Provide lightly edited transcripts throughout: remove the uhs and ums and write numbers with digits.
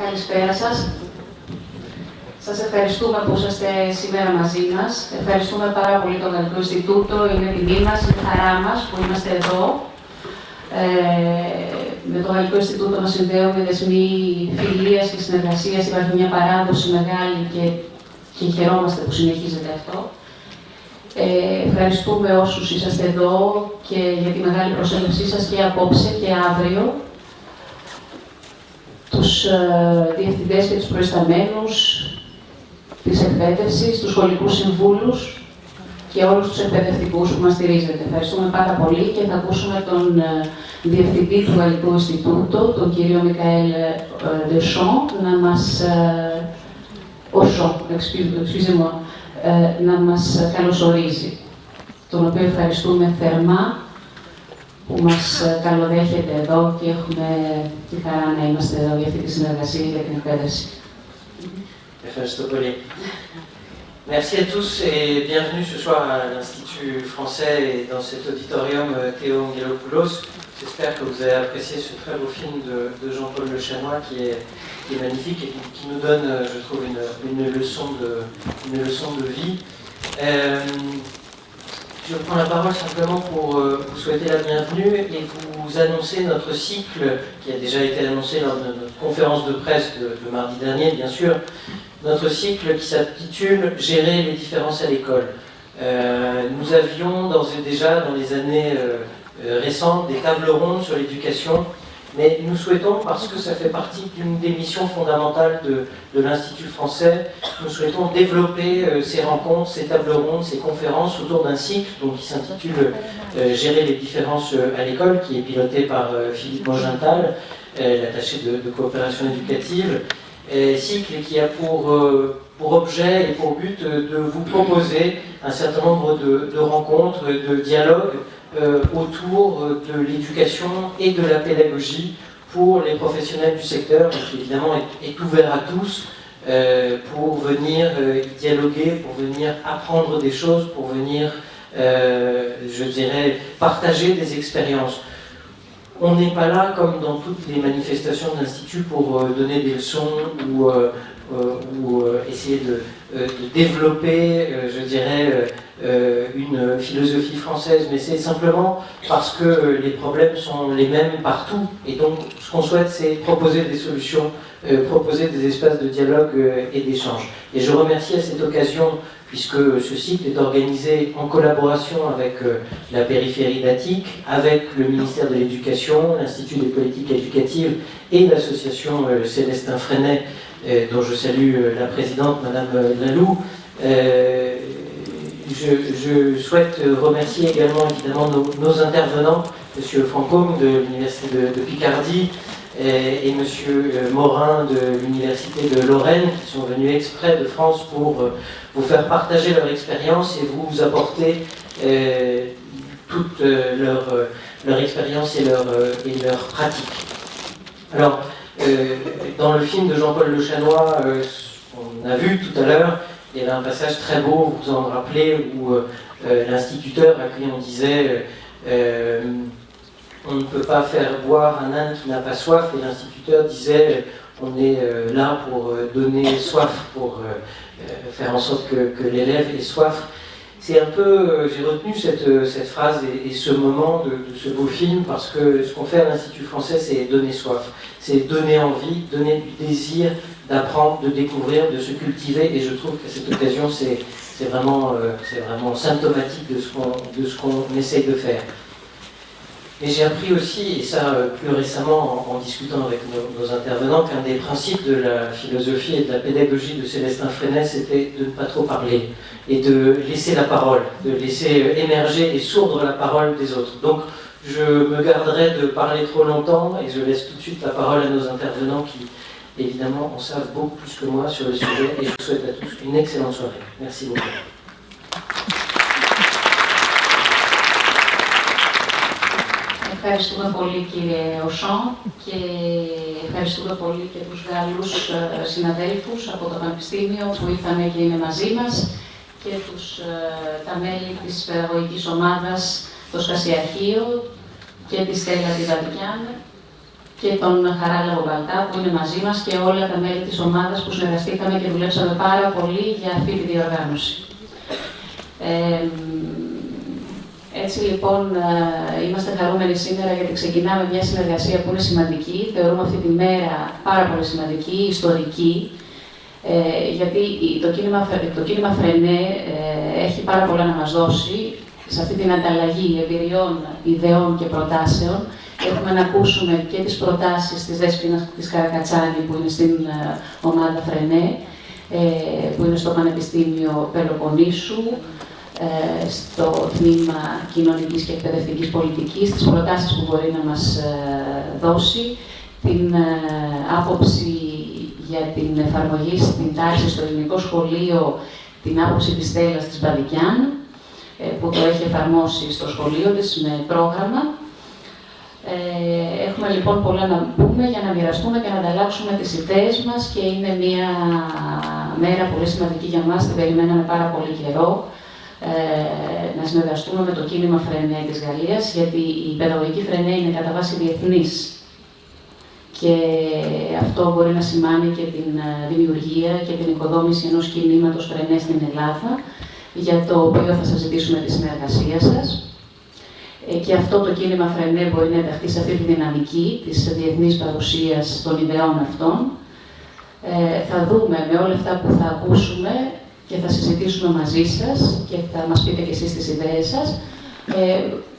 Καλησπέρα σας. Σας ευχαριστούμε που είσαστε σήμερα μαζί μας. Ευχαριστούμε πάρα πολύ το Γαλλικό Ινστιτούτο. Είναι τιμή μας, είναι χαρά μας που είμαστε εδώ. Με το Γαλλικό Ινστιτούτο μας συνδέουν δεσμοί φιλίας και συνεργασίας. Υπάρχει μια παράδοση μεγάλη και χαιρόμαστε που συνεχίζεται αυτό. Ευχαριστούμε όσους είσαστε εδώ και για τη μεγάλη προσέλευσή σας και απόψε και αύριο. Τους διευθυντές και τους προϊσταμένους της εκπαίδευσης, τους σχολικούς συμβούλους και όλους τους εκπαιδευτικούς που μας στηρίζετε. Ευχαριστούμε πάρα πολύ και θα ακούσουμε τον Διευθυντή του Γαλλικού Ινστιτούτου, τον κύριο Μικαέλ Deschamps, να μας καλωσορίζει, τον οποίο ευχαριστούμε θερμά που μας καλοδέχεται εδώ και έχουμε τη χαρά να είμαστε εδώ για αυτή τη συνεργασία για την εκπαίδευση. Ευχαριστώ πολύ. Merci à tous et bienvenue ce soir à l'Institut français et dans cet auditorium Théo Angelopoulos. J'espère que vous avez apprécié ce très beau film de Jean-Paul Le Chanois qui est magnifique et qui nous donne, je trouve, une leçon de vie. Je prends la parole simplement pour vous souhaiter la bienvenue et vous annoncer notre cycle qui a déjà été annoncé lors de notre conférence de presse de mardi dernier, bien sûr. Notre cycle qui s'intitule « Gérer les différences à l'école ». Nous avions d'ores et déjà, dans les années récentes, des tables rondes sur l'éducation, mais nous souhaitons, parce que ça fait partie d'une des missions fondamentales de l'Institut français, nous souhaitons développer ces rencontres, ces tables rondes, ces conférences autour d'un cycle donc, qui s'intitule « Gérer les différences à l'école », qui est piloté par Philippe Mogintal, l'attaché de coopération éducative. Cycle qui a pour objet et pour but de vous proposer un certain nombre de rencontres, de dialogues autour de l'éducation et de la pédagogie pour les professionnels du secteur, et qui évidemment est ouvert à tous pour venir dialoguer, pour venir apprendre des choses, pour venir, je dirais, partager des expériences. On n'est pas là, comme dans toutes les manifestations de l'Institut, pour donner des leçons ou essayer de développer, je dirais, une philosophie française, mais c'est simplement parce que les problèmes sont les mêmes partout. Et donc, ce qu'on souhaite, c'est proposer des solutions, proposer des espaces de dialogue et d'échange. Et je remercie à cette occasion, puisque ce cycle est organisé en collaboration avec la périphérie d'Attique, avec le ministère de l'Éducation, l'Institut des politiques éducatives et l'association Célestin Freinet, dont je salue la présidente, Madame Lalou. Je souhaite remercier également évidemment nos intervenants, Monsieur Francôme de l'Université de Picardie et Monsieur Morin de l'Université de Lorraine, qui sont venus exprès de France pour vous faire partager leur expérience et vous apporter toute leur expérience et leur pratique. Alors, dans le film de Jean-Paul Le Chanois, on a vu tout à l'heure, il y avait un passage très beau, vous vous en rappelez, où l'instituteur à qui on disait on ne peut pas faire boire un âne qui n'a pas soif, et l'instituteur disait on est là pour donner soif, pour faire en sorte que l'élève ait soif. C'est un peu, j'ai retenu cette phrase et ce moment de ce beau film, parce que ce qu'on fait à l'Institut français, c'est donner soif, c'est donner envie, donner du désir d'apprendre, de découvrir, de se cultiver, et je trouve qu'à cette occasion, c'est vraiment symptomatique de ce qu'on essaye de faire. Mais j'ai appris aussi, et ça plus récemment en discutant avec nos intervenants, qu'un des principes de la philosophie et de la pédagogie de Célestin Freinet, c'était de ne pas trop parler et de laisser la parole, de laisser émerger et sourdre la parole des autres. Donc je me garderai de parler trop longtemps et je laisse tout de suite la parole à nos intervenants qui, évidemment, en savent beaucoup plus que moi sur le sujet, et je vous souhaite à tous une excellente soirée. Merci beaucoup. Ευχαριστούμε πολύ κύριε Οσόν και ευχαριστούμε πολύ και τους Γάλλους συναδέλφους από το Πανεπιστήμιο που ήρθαν και είναι μαζί μας και τα μέλη της παιδαγωγικής ομάδας, το Σκασιαρχείο και τη Στέλλα Τιβαντιάν και τον Χαράλαμπο Μπαλτά που είναι μαζί μας και όλα τα μέλη της ομάδας που συνεργαστήκαμε και δουλέψαμε πάρα πολύ για αυτή τη διοργάνωση. Έτσι λοιπόν είμαστε χαρούμενοι σήμερα γιατί ξεκινάμε μια συνεργασία που είναι σημαντική. Θεωρούμε αυτή τη μέρα πάρα πολύ σημαντική, ιστορική, γιατί το κίνημα Φρενέ έχει πάρα πολλά να μας δώσει σε αυτή την ανταλλαγή εμπειριών, ιδεών και προτάσεων. Έχουμε να ακούσουμε και τις προτάσεις της Δέσποινας της Καρακατσάνη που είναι στην ομάδα Φρενέ, που είναι στο Πανεπιστήμιο Πελοποννήσου, στο τμήμα κοινωνικής και εκπαιδευτικής πολιτικής, τις προτάσεις που μπορεί να μας δώσει, την άποψη για την εφαρμογή στην τάξη στο ελληνικό σχολείο, την άποψη της Στέλλας της Μπαδικιάν, που το έχει εφαρμόσει στο σχολείο της με πρόγραμμα. Έχουμε λοιπόν πολλά να πούμε για να μοιραστούμε και να ανταλλάξουμε τις ιδέες μας και είναι μια μέρα πολύ σημαντική για μας, την περιμέναμε πάρα πολύ καιρό, να συνεργαστούμε με το κίνημα Φρενέ της Γαλλίας, γιατί η παιδαγωγική Φρενέ είναι κατά βάση διεθνής και αυτό μπορεί να σημάνει και την δημιουργία και την οικοδόμηση ενός κινήματος Φρενέ στην Ελλάδα, για το οποίο θα σας ζητήσουμε τη συνεργασία σας. Και αυτό το κίνημα Φρενέ μπορεί να ενταχθεί σε αυτή τη δυναμική της διεθνής παρουσίας των ιδεών αυτών. Θα δούμε με όλα αυτά που θα ακούσουμε και θα συζητήσουμε μαζί σας και θα μας πείτε και εσείς τις ιδέες σας,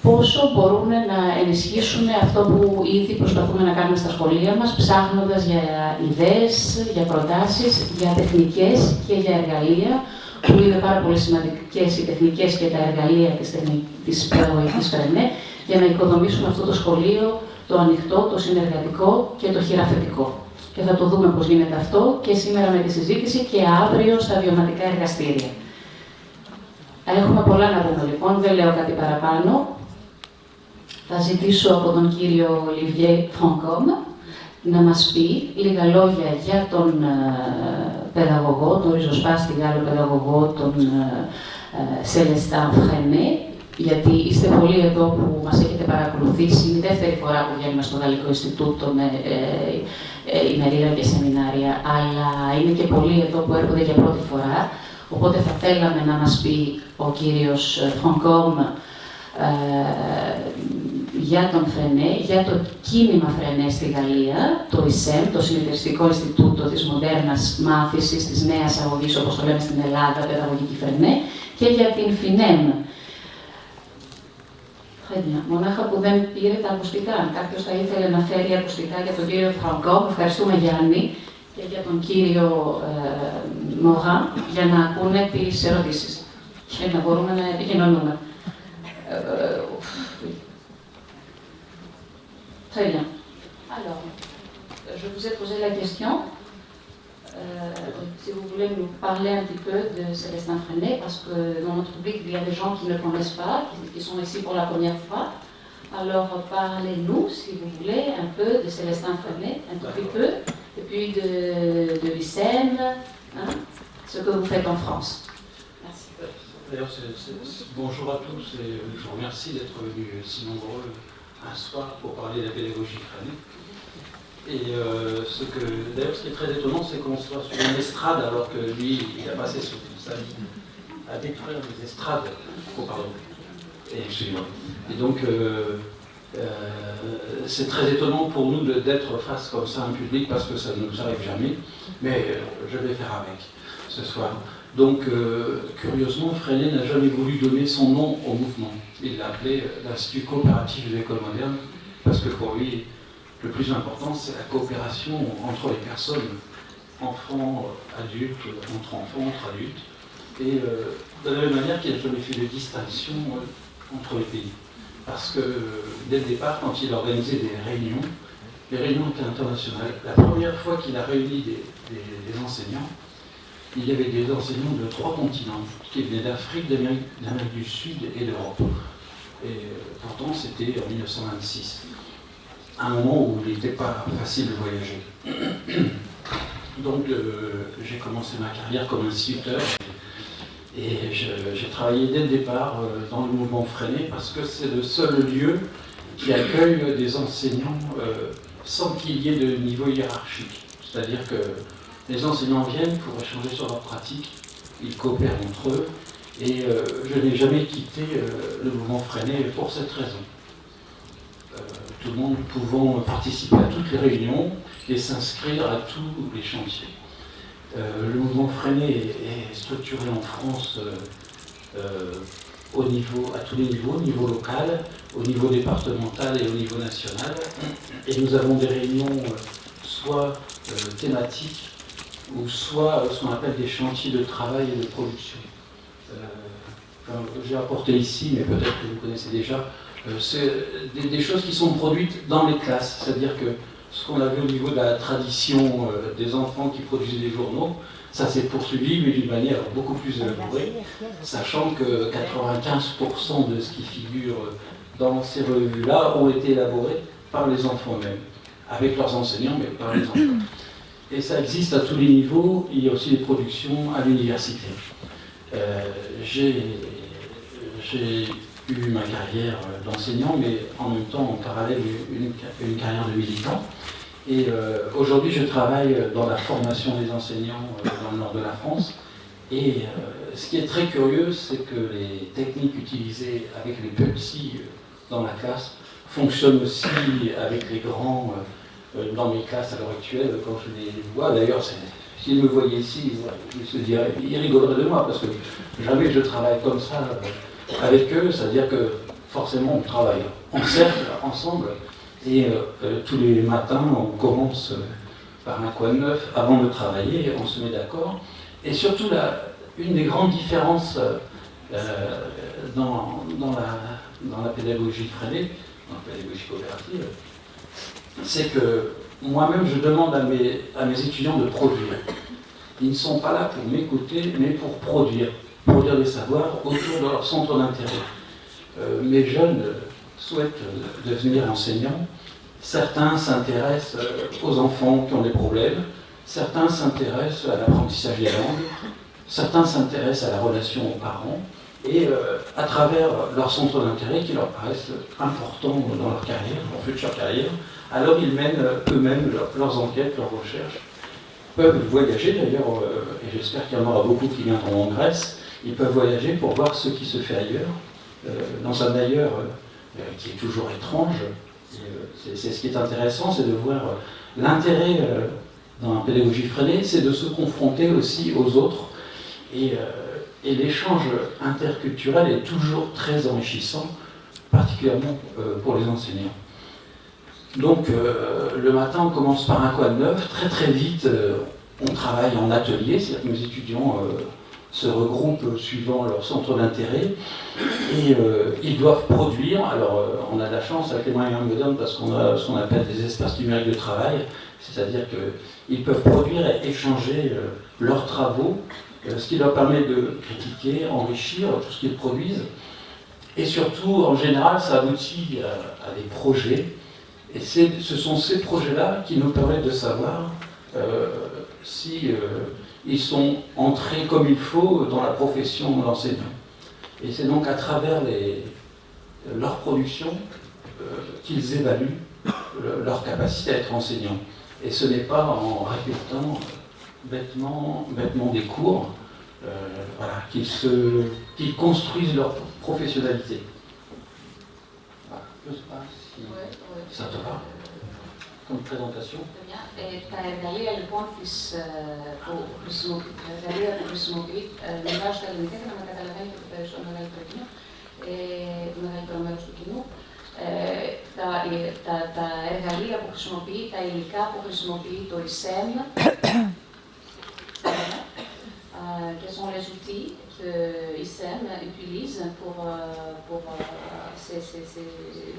πόσο μπορούν να ενισχύσουν αυτό που ήδη προσπαθούμε να κάνουμε στα σχολεία μας, ψάχνοντας για ιδέες, για προτάσεις, για τεχνικές και για εργαλεία, που είναι πάρα πολύ σημαντικές οι τεχνικές και τα εργαλεία της παιδαγωγικής Φρενέ, για να οικοδομήσουμε αυτό το σχολείο, το ανοιχτό, το συνεργατικό και το χειραφετικό. Και θα το δούμε πώς γίνεται αυτό και σήμερα με τη συζήτηση και αύριο στα βιωματικά εργαστήρια. Έχουμε πολλά να πούμε λοιπόν, δεν λέω κάτι παραπάνω. Θα ζητήσω από τον κύριο Olivier Franchomme να μας πει λίγα λόγια για τον παιδαγωγό, τον ριζοσπάστη Γάλλο παιδαγωγό, τον Célestin Freinet, γιατί είστε πολλοί εδώ που μας έχετε παρακολουθήσει. Είναι η δεύτερη φορά που βγαίνουμε στο Γαλλικό Ινστιτούτο με ημερίδα και σεμινάρια, αλλά είναι και πολλοί εδώ που έρχονται για πρώτη φορά. Οπότε θα θέλαμε να μας πει ο κύριος Franchomme για τον Φρενέ, για το κίνημα Φρενέ στη Γαλλία, το ISEM, το Συνεταιριστικό Ινστιτούτο της Μοντέρνας Μάθησης, της Νέας Αγωγής, όπως το λέμε στην Ελλάδα, παιδαγωγική Φρενέ, και για την FINEM. Μονάχα που δεν πήρε τα ακουστικά. Αν κάποιος θα ήθελε να φέρει ακουστικά για τον κύριο Franchomme, ευχαριστούμε Γιάννη, και για τον κύριο Morin, για να ακούνε τις ερωτήσεις και να μπορούμε να επικοινωνούμε. Très bien. Alors, je vous ai posé la question. Si vous voulez nous parler un petit peu de Célestin Freinet, parce que dans notre public, il y a des gens qui ne le connaissent pas, qui sont ici pour la première fois. Alors, parlez-nous, si vous voulez, un peu de Célestin Freinet, un tout petit peu, et puis de l'ISEM, hein, ce que vous faites en France. Merci. D'ailleurs, bonjour à tous et je vous remercie d'être venus si nombreux un soir pour parler de la pédagogie Freinet. Et d'ailleurs, ce qui est très étonnant, c'est qu'on soit sur une estrade alors que lui, il a passé sa vie à détruire des estrades au Parlement. Et donc, c'est très étonnant pour nous d'être face comme ça à un public parce que ça ne nous arrive jamais. Mais je vais faire avec ce soir. Donc, curieusement, Freinet n'a jamais voulu donner son nom au mouvement. Il l'a appelé l'Institut coopératif de l'école moderne, parce que pour lui, le plus important, c'est la coopération entre les personnes, enfants, adultes, entre adultes. Et de la même manière qu'il n'a jamais fait de distinction entre les pays. Parce que dès le départ, quand il organisait des réunions, les réunions étaient internationales. La première fois qu'il a réuni des enseignants, il y avait des enseignants de 3 continents, qui venaient d'Afrique, d'Amérique du Sud et d'Europe. Et pourtant, c'était en 1926, un moment où il n'était pas facile de voyager. Donc, j'ai commencé ma carrière comme instituteur et j'ai travaillé dès le départ dans le mouvement Freinet parce que c'est le seul lieu qui accueille des enseignants sans qu'il y ait de niveau hiérarchique. C'est-à-dire que les enseignants viennent pour échanger sur leurs pratiques, ils coopèrent entre eux, et je n'ai jamais quitté le mouvement Freinet pour cette raison. Tout le monde pouvant participer à toutes les réunions et s'inscrire à tous les chantiers. Le mouvement Freinet est structuré en France à tous les niveaux, au niveau local, au niveau départemental et au niveau national. Et nous avons des réunions soit thématiques ou soit ce qu'on appelle des chantiers de travail et de production. J'ai apporté ici, mais peut-être que vous connaissez déjà, c'est des choses qui sont produites dans les classes. C'est-à-dire que ce qu'on a vu au niveau de la tradition des enfants qui produisent des journaux, ça s'est poursuivi, mais d'une manière beaucoup plus élaborée, sachant que 95% de ce qui figure dans ces revues-là ont été élaborés par les enfants eux-mêmes, avec leurs enseignants, mais par les enfants. Et ça existe à tous les niveaux. Il y a aussi des productions à l'université. J'ai eu ma carrière d'enseignant, mais en même temps, en parallèle, une carrière de militant. Et aujourd'hui, je travaille dans la formation des enseignants dans le nord de la France. Et ce qui est très curieux, c'est que les techniques utilisées avec les petits dans la classe fonctionnent aussi avec les grands dans mes classes à l'heure actuelle, quand je les vois. D'ailleurs, s'ils me voyaient ici, ils se diraient, ils rigoleraient de moi, parce que jamais je travaille comme ça avec eux, c'est-à-dire que forcément on travaille en cercle, ensemble, et tous les matins on commence par un coin neuf avant de travailler, on se met d'accord. Et surtout, une des grandes différences dans la pédagogie Freinet, dans la pédagogie coopérative, c'est que moi-même je demande à mes étudiants de produire. Ils ne sont pas là pour m'écouter, mais pour produire des savoirs autour de leur centre d'intérêt. Mes jeunes souhaitent devenir enseignants. Certains s'intéressent aux enfants qui ont des problèmes, certains s'intéressent à l'apprentissage des langues, certains s'intéressent à la relation aux parents, et à travers leur centre d'intérêt qui leur paraissent importants dans leur carrière, leur future carrière, alors ils mènent eux-mêmes leurs enquêtes, leurs recherches, peuvent voyager d'ailleurs, et j'espère qu'il y en aura beaucoup qui viendront en Grèce, ils peuvent voyager pour voir ce qui se fait ailleurs, dans un ailleurs qui est toujours étrange. C'est ce qui est intéressant, c'est de voir l'intérêt dans la pédagogie Freinet, c'est de se confronter aussi aux autres, et l'échange interculturel est toujours très enrichissant, particulièrement pour les enseignants. Donc le matin, on commence par un coin neuf, très vite, on travaille en atelier, c'est-à-dire que nos étudiants se regroupent suivant leur centre d'intérêt, et ils doivent produire. Alors on a de la chance avec les moyens modernes parce qu'on a ce qu'on appelle des espaces numériques de travail, c'est-à-dire qu'ils peuvent produire et échanger leurs travaux, ce qui leur permet de critiquer, enrichir tout ce qu'ils produisent, et surtout, en général, ça aboutit à des projets. Et ce sont ces projets-là qui nous permettent de savoir si ils sont entrés comme il faut dans la profession d'enseignant. Et c'est donc à travers leur production qu'ils évaluent leur capacité à être enseignants. Et ce n'est pas en répétant bêtement des cours voilà, qu'ils construisent leur professionnalité. Voilà. Je ne sais pas si ça te va comme présentation. Τα εργαλεία λοιπόν που χρησιμοποιεί, μιλάω στα ελληνικά για να με καταλαβαίνει το μεγαλύτερο κοινό, το μεγαλύτερο μέρος του κοινού. Τα εργαλεία που χρησιμοποιεί, τα υλικά που χρησιμοποιεί το ISEM, quels sont les outils que ISEM utilise pour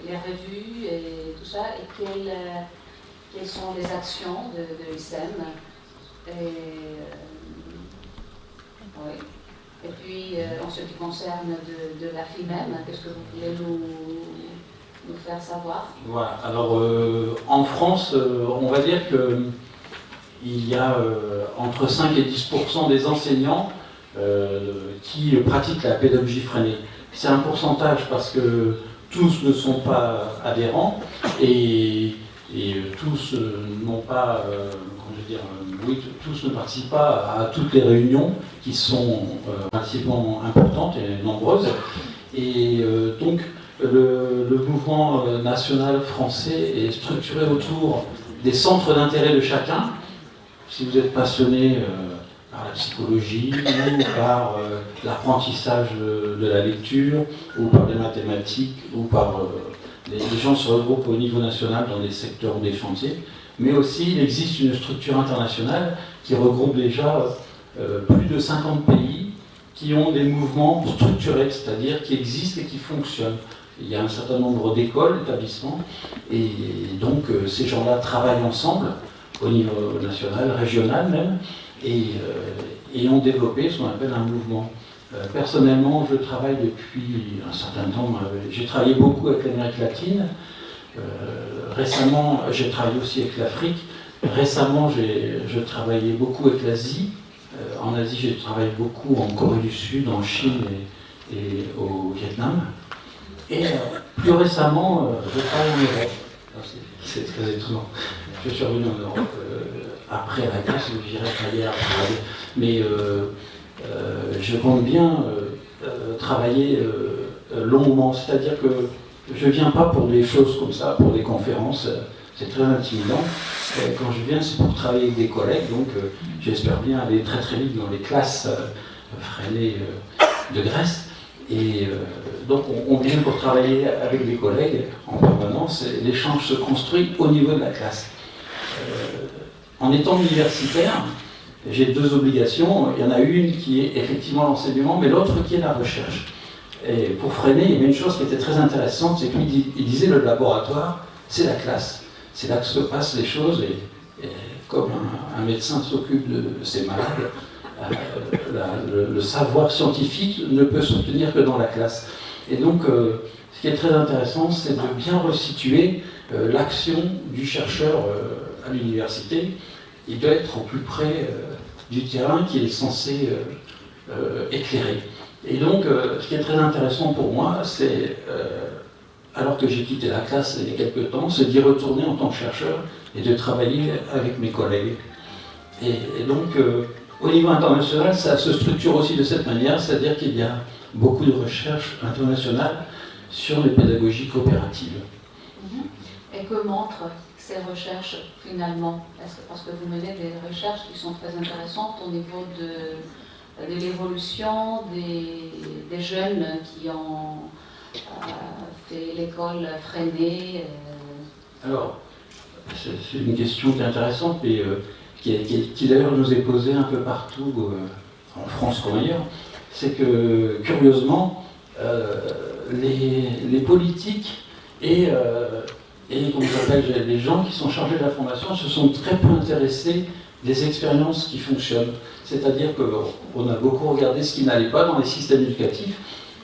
les revues et tout ça, et quelles sont les actions de ISEM. Oui. Et puis, en ce qui concerne de la FIMEM, qu'est-ce que vous voulez nous faire savoir? Voilà. Alors, en France, on va dire qu'il y a entre 5 et 10% des enseignants qui pratiquent la pédagogie Freinet. C'est un pourcentage parce que tous ne sont pas adhérents, et et tous n'ont pas, comment je veux dire, oui, tous ne participent pas à toutes les réunions qui sont relativement importantes et nombreuses. Et donc le mouvement national français est structuré autour des centres d'intérêt de chacun. Si vous êtes passionné par la psychologie, ou par l'apprentissage de la lecture, ou par les mathématiques, ou par... les gens se regroupent au niveau national dans des secteurs ou des chantiers, mais aussi il existe une structure internationale qui regroupe déjà plus de 50 pays qui ont des mouvements structurés, c'est-à-dire qui existent et qui fonctionnent. Il y a un certain nombre d'écoles, d'établissements, et donc ces gens-là travaillent ensemble au niveau national, régional même, et ont développé ce qu'on appelle un mouvement. Personnellement, je travaille depuis un certain temps, j'ai travaillé beaucoup avec l'Amérique latine, récemment j'ai travaillé aussi avec l'Afrique, récemment je travaillais beaucoup avec l'Asie, en Asie j'ai travaillé beaucoup en Corée du Sud, en Chine et au Vietnam, et plus récemment je travaille en Europe. C'est très étonnant. Je suis revenu en Europe après la guerre, j'irai travailler après. Mais je compte bien travailler longuement, c'est-à-dire que je ne viens pas pour des choses comme ça, pour des conférences, c'est très intimidant. Quand je viens, c'est pour travailler avec des collègues, donc j'espère bien aller très très vite dans les classes freinées de Grèce. Et donc on vient pour travailler avec des collègues en permanence, et l'échange se construit au niveau de la classe. En étant universitaire, j'ai deux obligations. Il y en a une qui est effectivement l'enseignement, mais l'autre qui est la recherche. Et pour Freinet, il y avait une chose qui était très intéressante, c'est qu'il disait le laboratoire, c'est la classe. C'est là que se passent les choses, et comme un médecin s'occupe de ses malades, le savoir scientifique ne peut s'obtenir que dans la classe. Et donc, ce qui est très intéressant, c'est de bien resituer l'action du chercheur à l'université. Il doit être au plus près du terrain qu'il est censé éclairer. Et donc, ce qui est très intéressant pour moi, c'est, alors que j'ai quitté la classe il y a quelques temps, c'est d'y retourner en tant que chercheur et de travailler avec mes collègues. Et donc, au niveau international, ça se structure aussi de cette manière, c'est-à-dire qu'il y a beaucoup de recherches internationales sur les pédagogies coopératives. Et que montrent ces recherches finalement? Parce que vous menez des recherches qui sont très intéressantes au niveau de l'évolution des jeunes qui ont fait l'école Freinet. Alors, c'est une question qui est intéressante, mais qui d'ailleurs nous est posée un peu partout, en France comme ailleurs. C'est que, curieusement, les politiques et comment s'appelle, les gens qui sont chargés de la formation se sont très peu intéressés des expériences qui fonctionnent. C'est-à-dire qu'on a beaucoup regardé ce qui n'allait pas dans les systèmes éducatifs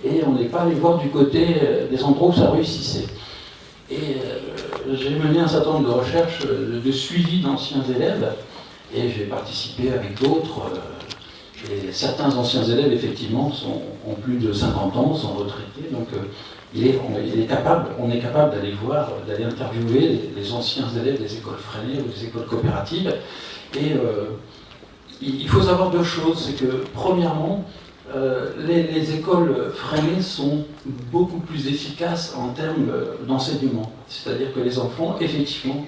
et on n'est pas allé voir du côté des endroits où ça réussissait. Et j'ai mené un certain nombre de recherches de suivi d'anciens élèves et j'ai participé avec d'autres. Et certains anciens élèves, effectivement, ont plus de 50 ans, sont retraités. Donc, on est capable d'aller voir, d'aller interviewer les anciens élèves des écoles Freinet ou des écoles coopératives. Et il faut savoir deux choses. C'est que, premièrement, les écoles Freinet sont beaucoup plus efficaces en termes d'enseignement. C'est-à-dire que les enfants, effectivement,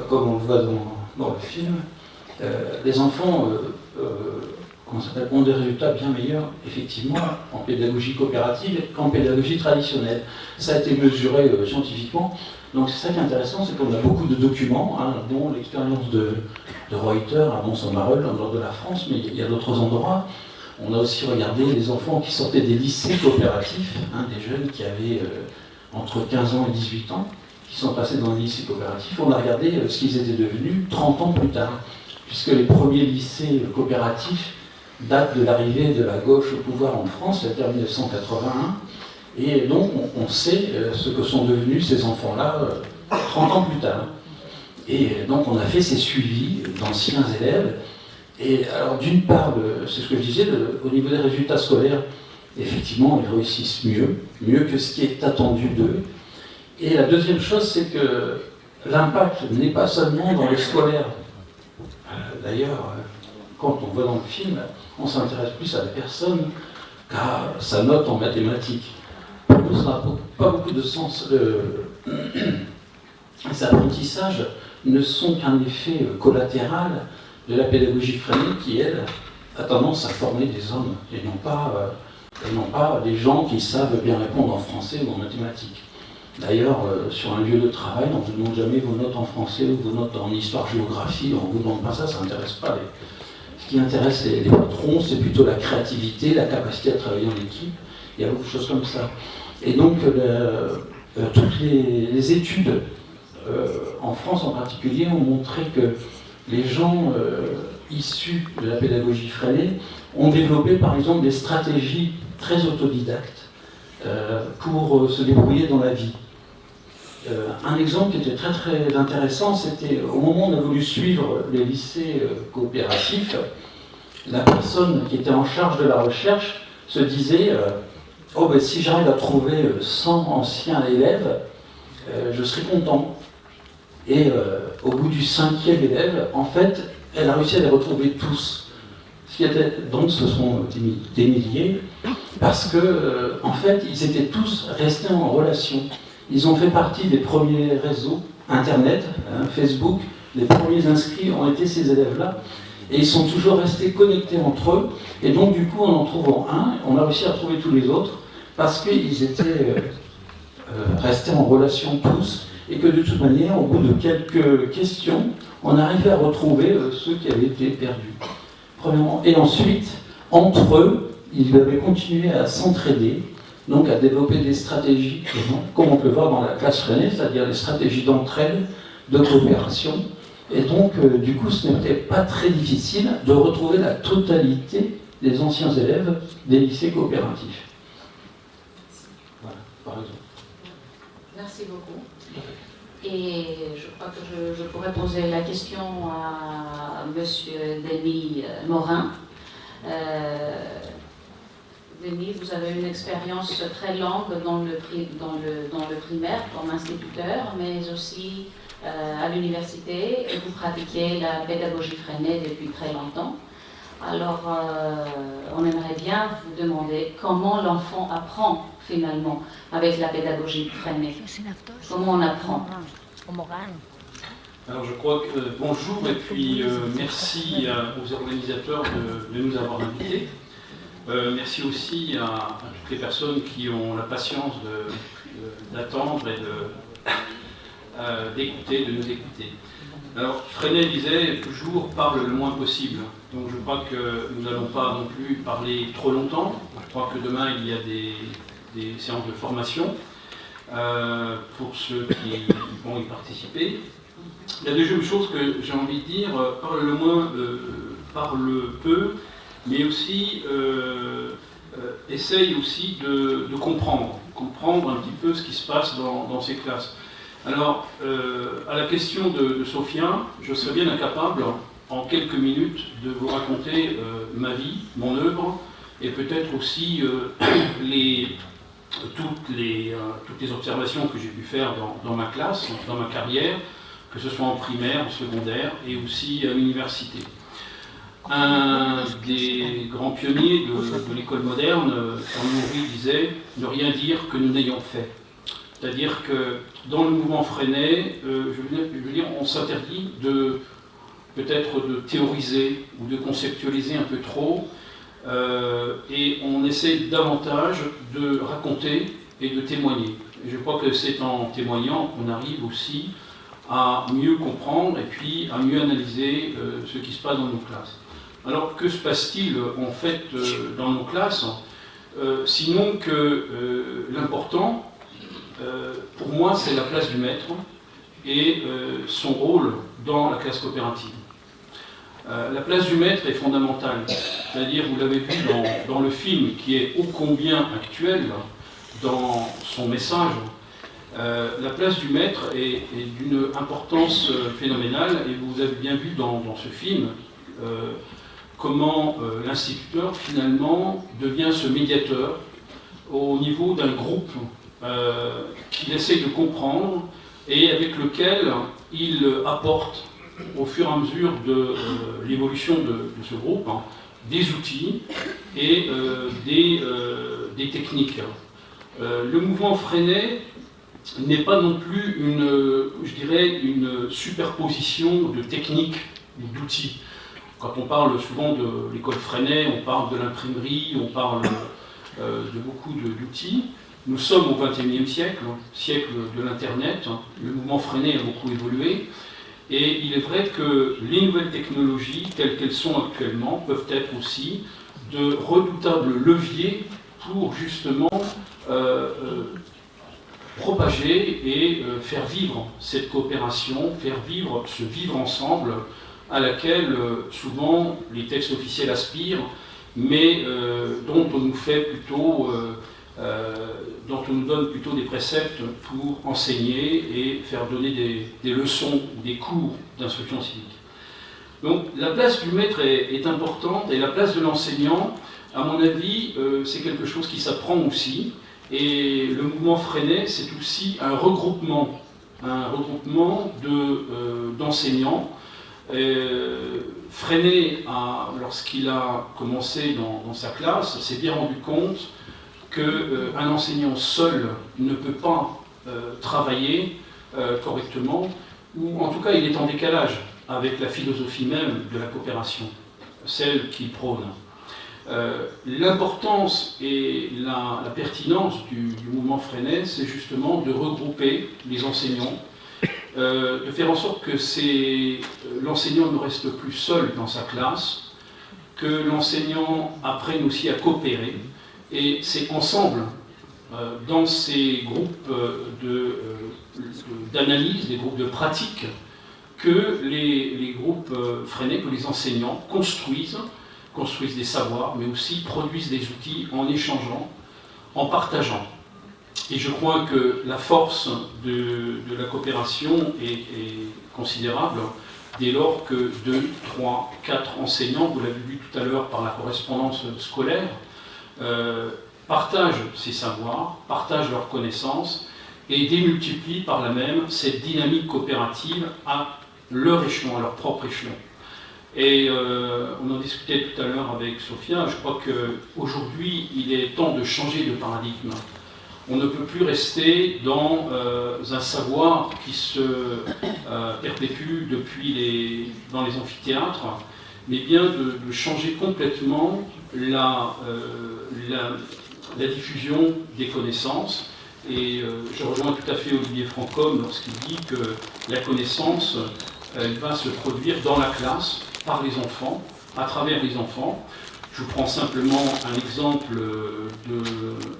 comme on le voit dans le film, les enfants ont des résultats bien meilleurs, effectivement, en pédagogie coopérative qu'en pédagogie traditionnelle. Ça a été mesuré scientifiquement. Donc c'est ça qui est intéressant, c'est qu'on a beaucoup de documents, dont l'expérience de Reuter à Mont-Saint-Marol, en dehors de la France, mais il y a d'autres endroits. On a aussi regardé les enfants qui sortaient des lycées coopératifs, des jeunes qui avaient entre 15 ans et 18 ans, qui sont passés dans les lycées coopératifs. On a regardé ce qu'ils étaient devenus 30 ans plus tard, puisque les premiers lycées coopératifs datent de l'arrivée de la gauche au pouvoir en France, c'était en 1981, et donc on sait ce que sont devenus ces enfants-là 30 ans plus tard. Et donc on a fait ces suivis d'anciens élèves, et alors d'une part, c'est ce que je disais, au niveau des résultats scolaires, effectivement ils réussissent mieux que ce qui est attendu d'eux. Et la deuxième chose, c'est que l'impact n'est pas seulement dans les scolaires. D'ailleurs, quand on voit dans le film, on s'intéresse plus à la personne qu'à sa note en mathématiques. Pour nous, ça n'a pas beaucoup de sens. Les apprentissages ne sont qu'un effet collatéral de la pédagogie Freinet qui, elle, a tendance à former des hommes et non pas des gens qui savent bien répondre en français ou en mathématiques. D'ailleurs, sur un lieu de travail, on ne vous demande jamais vos notes en français ou vos notes en histoire-géographie, on ne vous demande pas ça, ça n'intéresse pas. Ce qui intéresse les patrons, c'est plutôt la créativité, la capacité à travailler en équipe, il y a beaucoup de choses comme ça. Et donc, toutes les études, en France en particulier, ont montré que les gens issus de la pédagogie Freinet ont développé par exemple des stratégies très autodidactes pour se débrouiller dans la vie. Un exemple qui était très très intéressant, c'était au moment où on a voulu suivre les lycées coopératifs, la personne qui était en charge de la recherche se disait oh ben si j'arrive à trouver 100 anciens élèves, je serai content. Et au bout du 5e élève, en fait, elle a réussi à les retrouver tous. Donc ce sont des milliers, parce que en fait, ils étaient tous restés en relation. Ils ont fait partie des premiers réseaux, Internet, Facebook, les premiers inscrits ont été ces élèves-là, et ils sont toujours restés connectés entre eux, et donc du coup, en trouvant un, on a réussi à trouver tous les autres, parce qu'ils étaient restés en relation tous, et que de toute manière, au bout de quelques questions, on arrivait à retrouver ceux qui avaient été perdus. Premièrement. Et ensuite, entre eux, ils avaient continué à s'entraider, donc à développer des stratégies, comme on peut voir dans la classe Freinet, c'est-à-dire les stratégies d'entraide, de coopération. Et donc, du coup, ce n'était pas très difficile de retrouver la totalité des anciens élèves des lycées coopératifs. Voilà, par exemple. Merci beaucoup. Et je crois que je pourrais poser la question à M. Denis Morin. Denis, vous avez une expérience très longue dans le primaire comme instituteur, mais aussi à l'université, et vous pratiquez la pédagogie Freinet depuis très longtemps. Alors, on aimerait bien vous demander comment l'enfant apprend finalement avec la pédagogie Freinet. Comment on apprend? Alors je crois que bonjour et puis merci aux organisateurs de nous avoir invités. Merci aussi à toutes les personnes qui ont la patience d'attendre et d'écouter, de nous écouter. Alors Freinet disait toujours parle le moins possible. Donc je crois que nous n'allons pas non plus parler trop longtemps. Je crois que demain il y a des séances de formation pour ceux qui vont y participer. La deuxième chose que j'ai envie de dire, parle le moins, parle peu, mais aussi essaye aussi de comprendre un petit peu ce qui se passe dans ces classes. Alors, à la question de Sophia, je serais bien incapable, en quelques minutes, de vous raconter ma vie, mon œuvre, et peut-être aussi toutes les observations que j'ai pu faire dans ma classe, dans ma carrière, que ce soit en primaire, en secondaire, et aussi à l'université. Un des grands pionniers de l'école moderne, Henri disait « ne rien dire que nous n'ayons fait ». C'est-à-dire que dans le mouvement Freinet, je veux dire, on s'interdit peut-être de théoriser ou de conceptualiser un peu trop, et on essaie davantage de raconter et de témoigner. Et je crois que c'est en témoignant qu'on arrive aussi à mieux comprendre et puis à mieux analyser ce qui se passe dans nos classes. Alors que se passe-t-il en fait dans nos classes, sinon que l'important, pour moi, c'est la place du maître et son rôle dans la classe coopérative. La place du maître est fondamentale, c'est-à-dire, vous l'avez vu dans le film, qui est ô combien actuel dans son message, la place du maître est d'une importance phénoménale, et vous avez bien vu dans ce film comment l'instituteur, finalement, devient ce médiateur au niveau d'un groupe qu'il essaye de comprendre et avec lequel il apporte, au fur et à mesure de l'évolution de ce groupe, des outils et des techniques. Le mouvement Freinet n'est pas non plus une superposition de techniques ou d'outils. Quand on parle souvent de l'école Freinet, on parle de l'imprimerie, on parle de beaucoup d'outils. Nous sommes au XXIe siècle, siècle de l'Internet. Le mouvement Freinet a beaucoup évolué. Et il est vrai que les nouvelles technologies, telles qu'elles sont actuellement, peuvent être aussi de redoutables leviers pour justement propager et faire vivre cette coopération, faire vivre ce vivre ensemble à laquelle souvent les textes officiels aspirent, mais dont on nous fait plutôt, dont on nous donne plutôt des préceptes pour enseigner et faire donner des leçons, des cours d'instruction civique. Donc la place du maître est importante, et la place de l'enseignant, à mon avis, c'est quelque chose qui s'apprend aussi. Et le mouvement Freinet, c'est aussi un regroupement d'enseignants. Freinet, lorsqu'il a commencé dans sa classe, s'est bien rendu compte qu'un enseignant seul ne peut pas travailler correctement, ou en tout cas il est en décalage avec la philosophie même de la coopération, celle qu'il prône. L'importance et la pertinence du mouvement Freinet, c'est justement de regrouper les enseignants, de faire en sorte que l'enseignant ne reste plus seul dans sa classe, que l'enseignant apprenne aussi à coopérer. Et c'est ensemble, dans ces groupes d'analyse, des groupes de pratique, que les groupes Freinet, que les enseignants construisent des savoirs, mais aussi produisent des outils en échangeant, en partageant. Et je crois que la force de la coopération est considérable dès lors que 2, 3, 4 enseignants, vous l'avez vu tout à l'heure par la correspondance scolaire, partagent ces savoirs, partagent leurs connaissances et démultiplient par là même cette dynamique coopérative à leur échelon, à leur propre échelon. Et on en discutait tout à l'heure avec Sophia, je crois qu'aujourd'hui il est temps de changer de paradigme. On ne peut plus rester dans un savoir qui se perpétue dans les amphithéâtres, mais bien de changer complètement la diffusion des connaissances. Et je rejoins tout à fait Olivier Francom lorsqu'il dit que la connaissance, elle va se produire dans la classe, par les enfants, à travers les enfants. Je vous prends simplement un exemple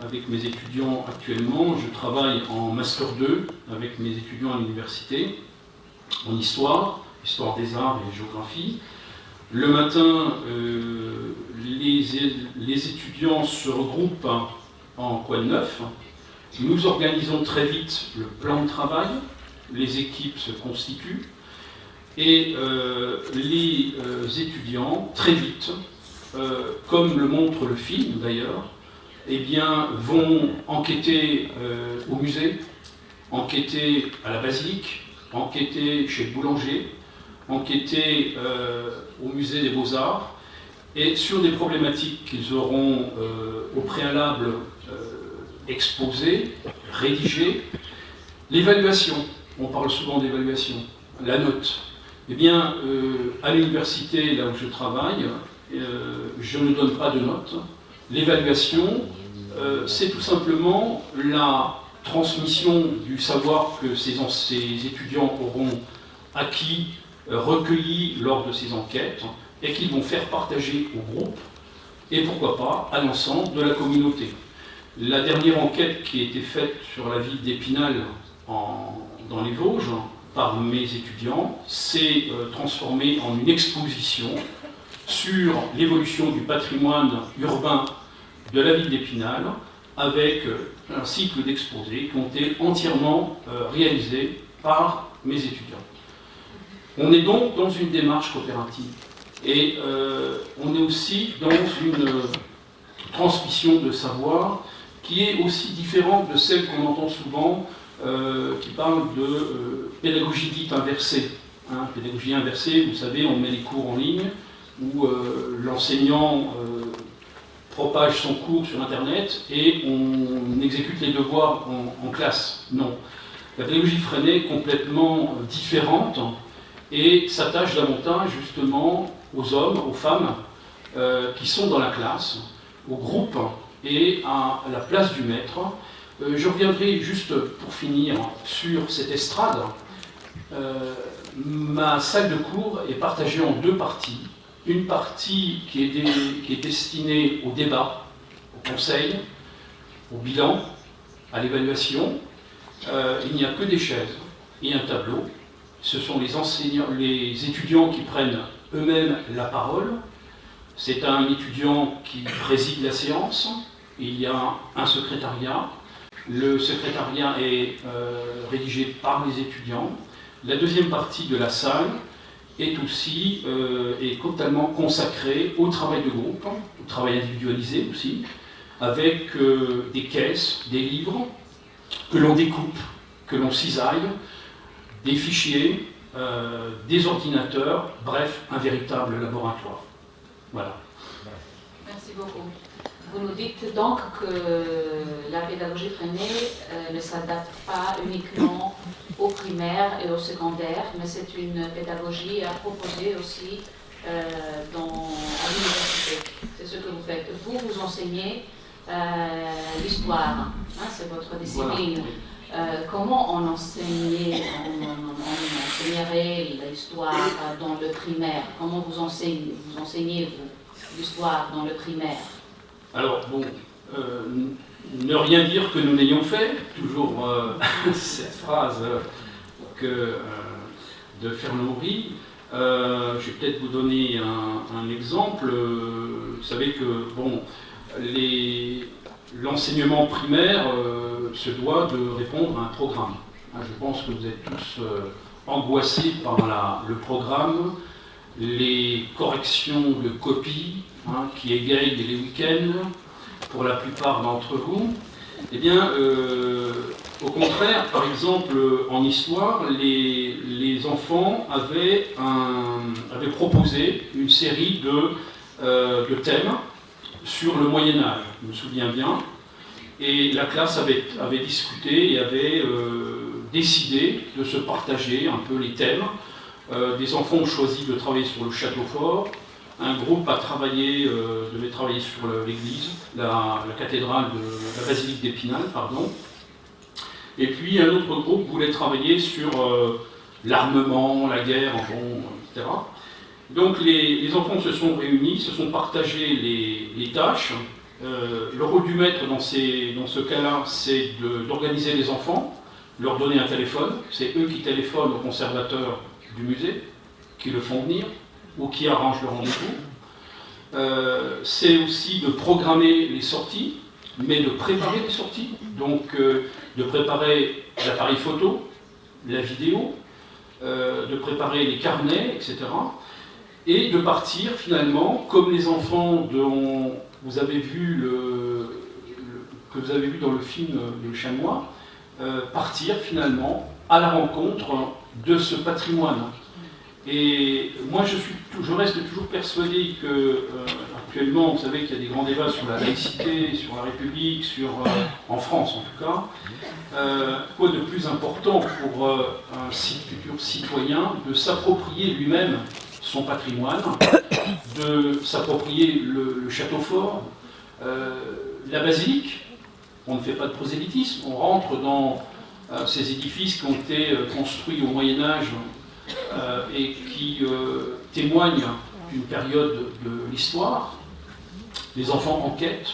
avec mes étudiants actuellement. Je travaille en Master 2 avec mes étudiants à l'université, en histoire des arts et géographie. Le matin, les étudiants se regroupent en Quad 9. Nous organisons très vite le plan de travail, les équipes se constituent, et les étudiants, très vite, comme le montre le film d'ailleurs, eh bien, vont enquêter au musée, enquêter à la basilique, enquêter chez le boulanger, enquêter au musée des Beaux-Arts, et sur des problématiques qu'ils auront au préalable exposées, rédigées. L'évaluation, on parle souvent d'évaluation, la note. Eh bien, à l'université, là où je travaille, je ne donne pas de notes. L'évaluation, c'est tout simplement la transmission du savoir que ces étudiants auront acquis, recueilli lors de ces enquêtes, et qu'ils vont faire partager au groupe, et pourquoi pas à l'ensemble de la communauté. La dernière enquête qui a été faite sur la ville d'Épinal dans les Vosges, par mes étudiants, s'est transformée en une exposition sur l'évolution du patrimoine urbain de la ville d'Épinal, avec un cycle d'exposés qui ont été entièrement réalisés par mes étudiants. On est donc dans une démarche coopérative et on est aussi dans une transmission de savoir qui est aussi différente de celle qu'on entend souvent qui parle de pédagogie dite inversée. Hein, pédagogie inversée, vous savez, on met les cours en ligne, où l'enseignant propage son cours sur Internet et on exécute les devoirs en classe. Non. La pédagogie Freinet est complètement différente et s'attache davantage justement aux hommes, aux femmes qui sont dans la classe, au groupe et à la place du maître. Je reviendrai juste pour finir sur cette estrade. Ma salle de cours est partagée en deux parties. Une partie qui est destinée au débat, au conseil, au bilan, à l'évaluation. Il n'y a que des chaises et un tableau. Ce sont les enseignants, les étudiants qui prennent eux-mêmes la parole. C'est un étudiant qui préside la séance. Il y a un secrétariat. Le secrétariat est rédigé par les étudiants. La deuxième partie de la salle est aussi totalement consacrée au travail de groupe, au travail individualisé aussi, avec des caisses, des livres que l'on découpe, que l'on cisaille, des fichiers, des ordinateurs, bref, un véritable laboratoire. Voilà. Merci beaucoup. Vous nous dites donc que la pédagogie Freinet ne s'adapte pas uniquement au primaire et au secondaire, mais c'est une pédagogie à proposer aussi à l'université. C'est ce que vous faites. Vous enseignez l'histoire, hein, c'est votre discipline. Voilà. Comment on enseignerait l'histoire dans le primaire? Comment vous enseignez-vous l'histoire dans le primaire? Alors, bon, ne rien dire que nous n'ayons fait, toujours cette phrase de Fernand Horry. Je vais peut-être vous donner un exemple. Vous savez que, bon, l'enseignement primaire se doit de répondre à un programme. Je pense que vous êtes tous angoissés par le programme, les corrections de copies qui égayent les week-ends pour la plupart d'entre vous. Eh bien, au contraire, par exemple, en histoire, les enfants avaient proposé une série de thèmes sur le Moyen-Âge, je me souviens bien, et la classe avait discuté et avait décidé de se partager un peu les thèmes. Des enfants ont choisi de travailler sur le château fort, un groupe devait travailler sur l'église, la cathédrale de la basilique d'Épinal, pardon, et puis un autre groupe voulait travailler sur l'armement, la guerre, etc. Donc les enfants se sont réunis, se sont partagés les tâches. Le rôle du maître dans ce cas-là, c'est d'organiser les enfants, leur donner un téléphone. C'est eux qui téléphonent au conservateur du musée, qui le font venir, ou qui arrangent le rendez-vous. C'est aussi de programmer les sorties, mais de préparer les sorties. Donc de préparer l'appareil photo, la vidéo, de préparer les carnets, etc. Et de partir finalement, comme les enfants dont vous avez vu que vous avez vu dans le film Le Chamois, partir finalement à la rencontre de ce patrimoine. Et moi je reste toujours persuadé que actuellement, vous savez qu'il y a des grands débats sur la laïcité, sur la République, en France en tout cas. Quoi de plus important pour un futur citoyen de s'approprier lui-même son patrimoine, de s'approprier le château fort, la basilique. On ne fait pas de prosélytisme, on rentre dans ces édifices qui ont été construits au Moyen-Âge et qui témoignent d'une période de l'histoire. Les enfants enquêtent,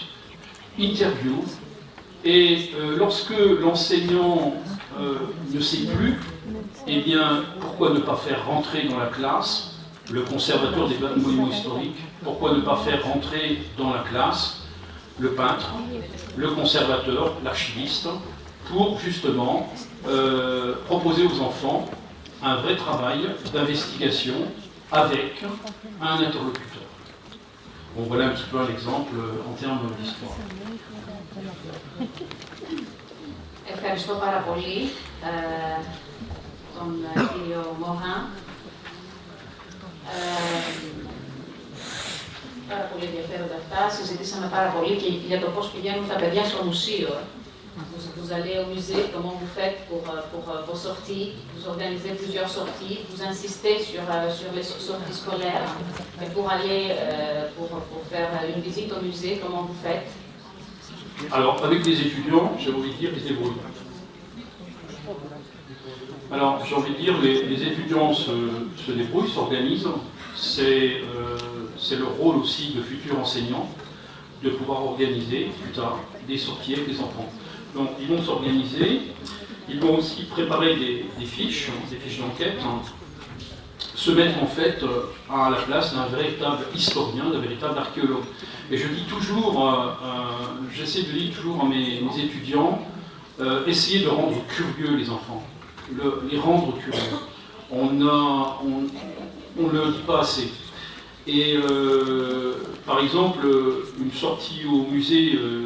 interviewent, et lorsque l'enseignant ne sait plus, eh bien, pourquoi ne pas faire rentrer dans la classe le conservateur des monuments historiques? Pourquoi ne pas faire rentrer dans la classe le peintre, le conservateur, l'archiviste, pour justement proposer aux enfants un vrai travail d'investigation avec un interlocuteur. Bon, voilà un petit peu un exemple en termes d'histoire. Ευχαριστώ πάρα πολύ τον κύριο Μόχα. Πάρα πολύ ενδιαφέροντα αυτά. Συζητήσαμε πάρα πολύ και για το πώς πηγαίνουν τα παιδιά στο μουσείο. Vous allez au musée, comment vous faites pour vos sorties? Vous organisez plusieurs sorties, vous insistez sur les sorties scolaires. Et pour aller, pour faire une visite au musée, comment vous faites? Alors, avec les étudiants, j'ai envie de dire, ils se débrouillent. Alors, j'ai envie de dire, les étudiants se débrouillent, s'organisent. C'est le rôle aussi de futurs enseignants de pouvoir organiser plus tard des sorties avec les enfants. Donc ils vont s'organiser, ils vont aussi préparer des fiches d'enquête, se mettre en fait à la place d'un véritable historien, d'un véritable archéologue. Et je dis toujours, j'essaie de dire toujours à mes étudiants, essayez de rendre curieux les enfants, les rendre curieux. On ne le dit pas assez. Et par exemple, une sortie au musée,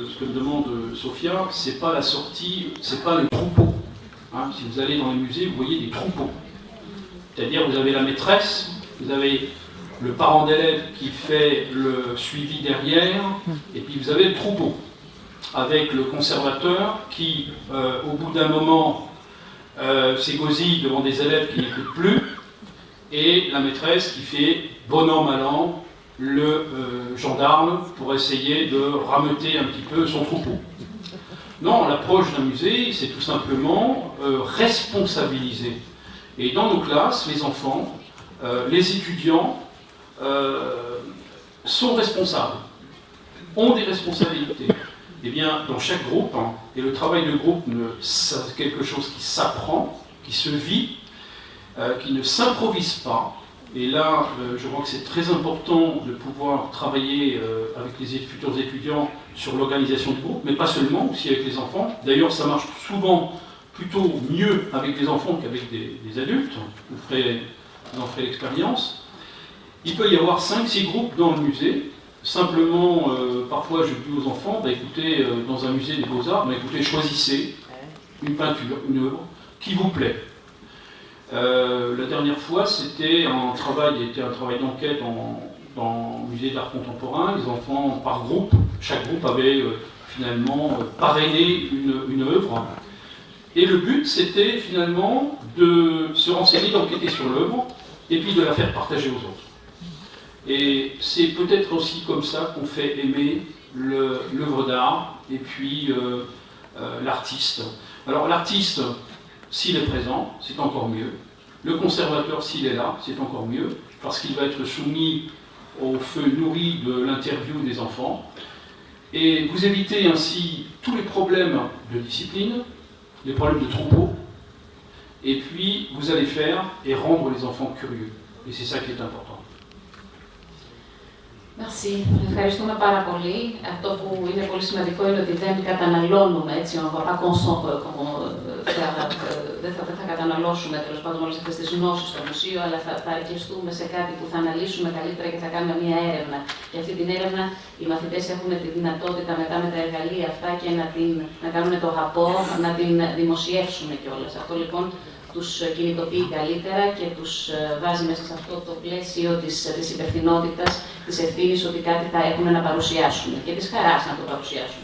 ce que me demande Sophia, c'est pas la sortie, c'est pas le troupeau. Hein, si vous allez dans les musées, vous voyez des troupeaux. C'est-à-dire, vous avez la maîtresse, vous avez le parent d'élève qui fait le suivi derrière, et puis vous avez le troupeau, avec le conservateur qui, au bout d'un moment, s'égosille devant des élèves qui n'écoutent plus, et la maîtresse qui fait bon an, mal an, le gendarme pour essayer de rameuter un petit peu son troupeau. Non, l'approche d'un musée, c'est tout simplement responsabiliser. Et dans nos classes, les enfants, les étudiants sont responsables, ont des responsabilités. Eh bien, dans chaque groupe, et le travail de groupe, c'est quelque chose qui s'apprend, qui se vit, qui ne s'improvise pas. Et là, je crois que c'est très important de pouvoir travailler avec les futurs étudiants sur l'organisation du groupe, mais pas seulement, aussi avec les enfants. D'ailleurs, ça marche souvent plutôt mieux avec les enfants qu'avec des adultes. Vous en ferez l'expérience. Il peut y avoir 5-6 groupes dans le musée. Simplement, parfois, je dis aux enfants, bah, écoutez, dans un musée des Beaux-Arts, bah, écoutez, choisissez une peinture, une œuvre qui vous plaît. La dernière fois, c'était un travail d'enquête dans le musée d'art contemporain. Les enfants, par groupe, chaque groupe avait finalement parrainé une œuvre. Et le but, c'était finalement de se renseigner, d'enquêter sur l'œuvre, et puis de la faire partager aux autres. Et c'est peut-être aussi comme ça qu'on fait aimer l'œuvre d'art, et puis l'artiste. Alors l'artiste, s'il est présent, c'est encore mieux. Le conservateur, s'il est là, c'est encore mieux, parce qu'il va être soumis au feu nourri de l'interview des enfants. Et vous évitez ainsi tous les problèmes de discipline, les problèmes de troupeau, et puis vous allez faire et rendre les enfants curieux. Et c'est ça qui est important. Merci. Ευχαριστούμε πάρα πολύ. Αυτό που είναι πολύ σημαντικό είναι ότι δεν καταναλώνουμε, έτσι, δεν θα καταναλώσουμε τέλος πάντων όλες αυτές τις γνώσεις στο μουσείο, αλλά θα αρκεστούμε σε κάτι που θα αναλύσουμε καλύτερα και θα κάνουμε μια έρευνα. Για αυτή την έρευνα οι μαθητές έχουν τη δυνατότητα μετά με τα εργαλεία αυτά και να κάνουν το rapport, να την δημοσιεύσουμε κιόλας. Αυτό λοιπόν τους κινητοποιεί καλύτερα και τους βάζει μέσα σε αυτό το πλαίσιο της υπευθυνότητας, της ευθύνης ότι κάτι θα έχουν να παρουσιάσουν και της χαράς να το παρουσιάσουν.